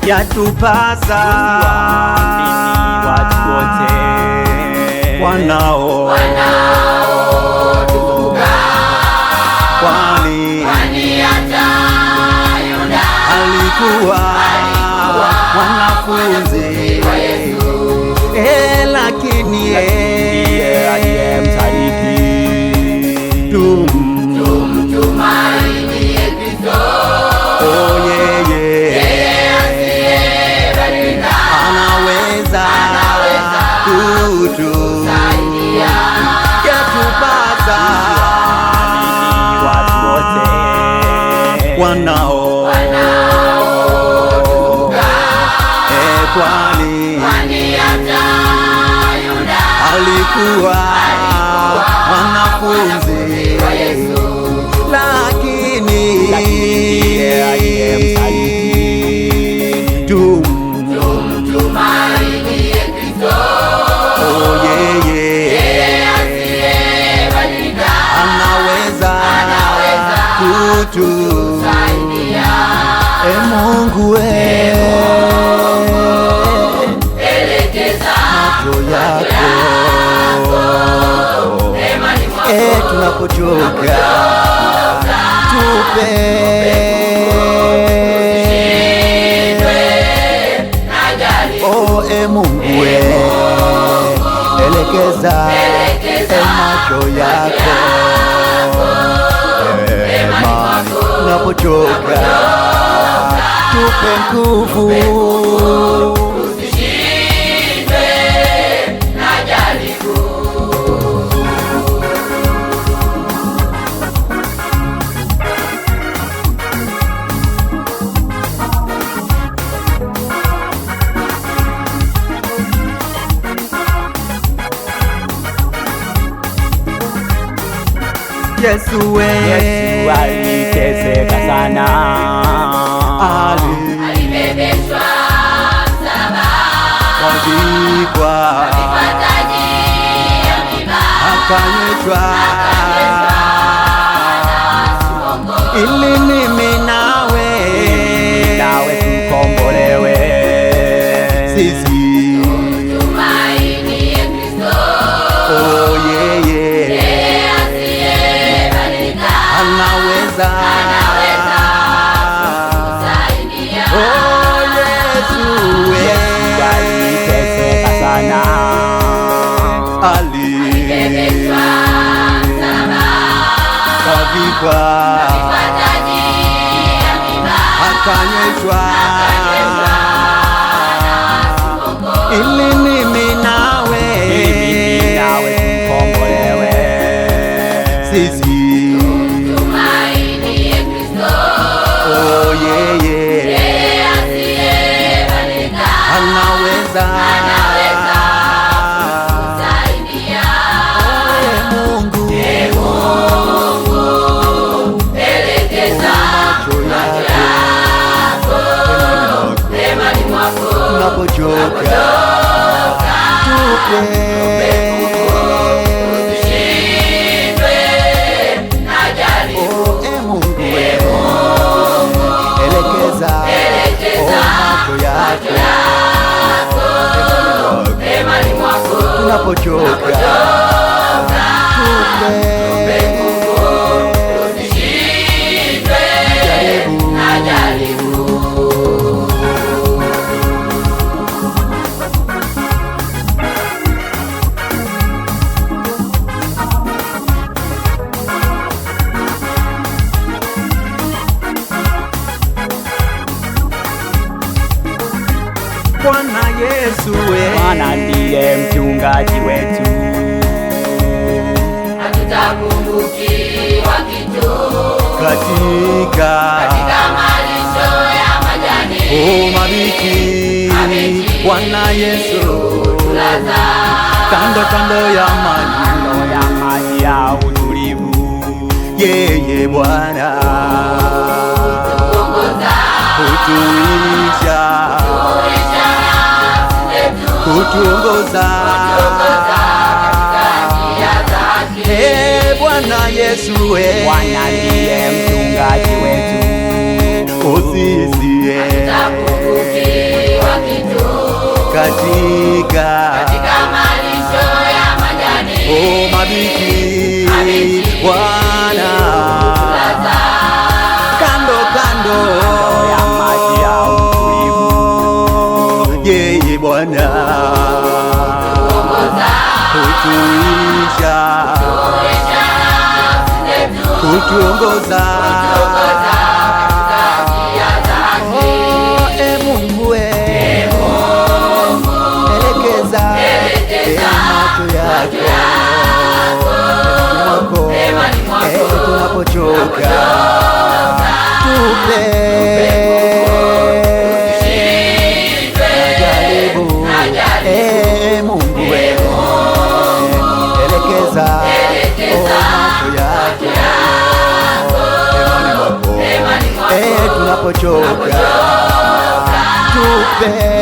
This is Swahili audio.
yatupasa watu wote wanaotuzunguka, kwani hata Yuda alikuwa mwanafunzi wa Yesu, lakini aliyemsaliti. Tumtumaini Kristo, yeye asiyebadilika anaweza kutusaidia. Yatupasa watu wote wanaotuzunguka, kwani hata Yuda alikuwa mwanafunzi wa Yesu, lakini tumtumaini Kristo, yeye asiyebadilika anaweza kutusaidia. Mungu elekeza macho yako tunapochoka, tupe Mungu elekeza macho yako tunapochoka, tupe nguvu. Yesu aliteseka sana, alibebeshwa msalaba, akavikwa taji ya miiba, akanyeshwa ili mimi nawe tukombolewe. Sisi tumaini Kristo, yeye anaweza kusaidia. Yesu aliteseka sana, alibebeshwa msalaba, akavikwa taji ya miiba, akanyeshwa ili mimi nawe tukombolewe. Sisi yeye asiyebadilika anaweza kusaidia. Mungu elekeza macho yako hemani mwako tunapochoka, tupe tunapochoka, tupe jaribu. Bwana Yesu Bwana ndiye mchungaji wetu, hatutapungukiwa kitu katika malisho ya majani mabichi. Bwana Yesu tulaza kando ya maji ya utulivu. Yeye Bwana hutuisha, kutuongoza Bwana Yesu Bwana ndiye mchungaji wetu, sisi katika malisho ya majani mabichi Bwana, kando kando ya maji ya utulivu. yeye Bwana hutuisha, hutuongoza. Mungu elekeza macho yako mwako tunapochoka, tupe jaribu. Mungu elekeza macho yako mwako tunapochoka, tupe